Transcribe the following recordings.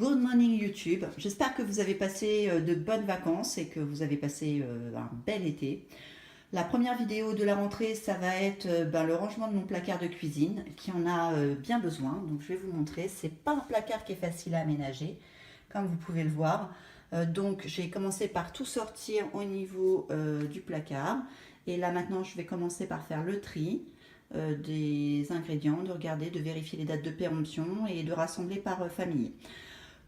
Good morning YouTube, j'espère que vous avez passé de bonnes vacances et que vous avez passé un bel été. La première vidéo de la rentrée, ça va être le rangement de mon placard de cuisine qui en a bien besoin. Donc je vais vous montrer, c'est pas un placard qui est facile à aménager, comme vous pouvez le voir. Donc j'ai commencé par tout sortir au niveau du placard. Et là maintenant je vais commencer par faire le tri des ingrédients, de regarder, de vérifier les dates de péremption et de rassembler par famille.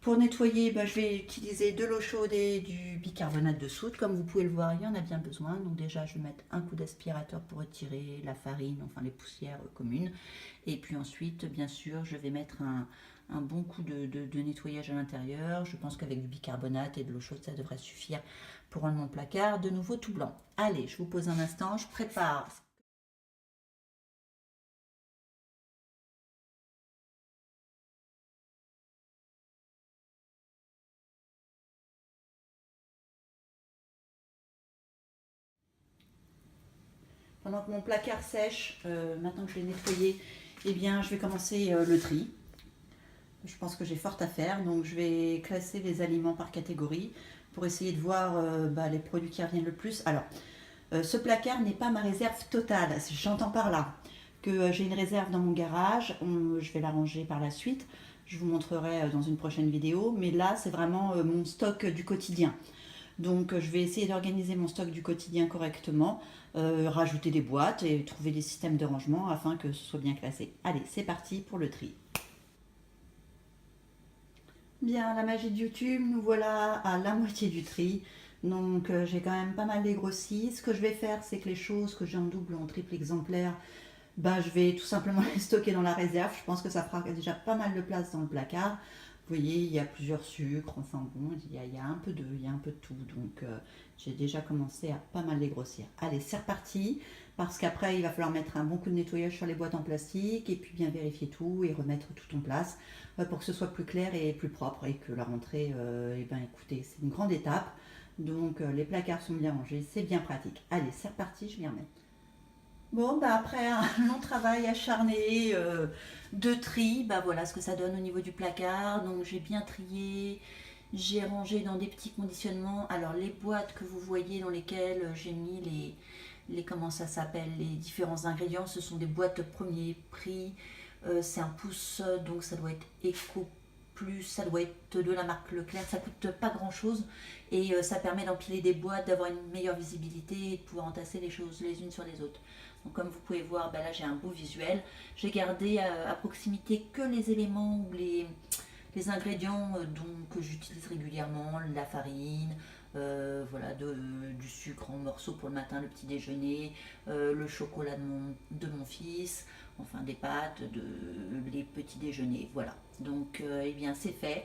Pour nettoyer, je vais utiliser de l'eau chaude et du bicarbonate de soude. Comme vous pouvez le voir, il y en a bien besoin. Donc déjà, je vais mettre un coup d'aspirateur pour retirer la farine, enfin les poussières communes. Et puis ensuite, bien sûr, je vais mettre un bon coup de nettoyage à l'intérieur. Je pense qu'avec du bicarbonate et de l'eau chaude, ça devrait suffire pour rendre mon placard de nouveau tout blanc. Allez, je vous pose un instant, je prépare. Pendant que mon placard sèche, maintenant que je l'ai nettoyé, eh bien, je vais commencer le tri. Je pense que j'ai fort à faire, donc je vais classer les aliments par catégorie pour essayer de voir les produits qui reviennent le plus. Alors, ce placard n'est pas ma réserve totale, j'entends par là que j'ai une réserve dans mon garage, je vais la ranger par la suite, je vous montrerai dans une prochaine vidéo, mais là c'est vraiment mon stock du quotidien. Donc je vais essayer d'organiser mon stock du quotidien correctement, rajouter des boîtes et trouver des systèmes de rangement afin que ce soit bien classé. Allez, c'est parti pour le tri. Bien, la magie de YouTube, nous voilà à la moitié du tri. Donc j'ai quand même pas mal dégrossi. Ce que je vais faire, c'est que les choses que j'ai en double ou en triple exemplaire, je vais tout simplement les stocker dans la réserve. Je pense que ça fera déjà pas mal de place dans le placard. Vous voyez, il y a plusieurs sucres, enfin bon, il y a un peu il y a un peu de tout. Donc j'ai déjà commencé à pas mal les grossir. Allez, c'est reparti, parce qu'après il va falloir mettre un bon coup de nettoyage sur les boîtes en plastique et puis bien vérifier tout et remettre tout en place pour que ce soit plus clair et plus propre et que la rentrée, écoutez, c'est une grande étape. Donc les placards sont bien rangés, c'est bien pratique. Allez, c'est reparti, je vais remettre. Bon, après un long travail acharné de tri, voilà ce que ça donne au niveau du placard. Donc j'ai bien trié, j'ai rangé dans des petits conditionnements. Alors les boîtes que vous voyez dans lesquelles j'ai mis comment ça s'appelle, les différents ingrédients, ce sont des boîtes de premier prix. C'est un pouce, donc ça doit être Eco Plus, ça doit être de la marque Leclerc, ça coûte pas grand chose et ça permet d'empiler des boîtes, d'avoir une meilleure visibilité et de pouvoir entasser les choses les unes sur les autres. Donc comme vous pouvez voir, là j'ai un beau visuel. J'ai gardé à proximité que les éléments ou les ingrédients que j'utilise régulièrement, la farine, du sucre en morceaux pour le matin, le petit déjeuner, le chocolat de mon fils, enfin des pâtes, les petits déjeuners, voilà. Donc c'est fait.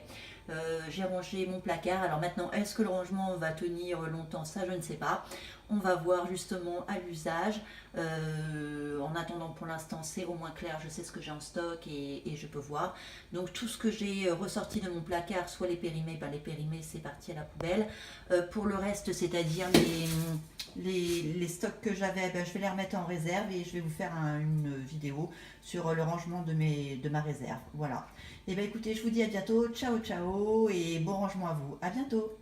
J'ai rangé mon placard. Alors maintenant, est-ce que le rangement va tenir longtemps? Ça, je ne sais pas. On va voir justement à l'usage. En attendant, pour l'instant, c'est au moins clair. Je sais ce que j'ai en stock et je peux voir. Donc tout ce que j'ai ressorti de mon placard, soit les périmés, les périmés, c'est parti à la poubelle. Pour le reste, c'est-à-dire les stocks que j'avais, je vais les remettre en réserve et je vais vous faire une vidéo sur le rangement de ma réserve. Voilà. Et écoutez, je vous dis à bientôt. Ciao, ciao et bon rangement à vous. À bientôt.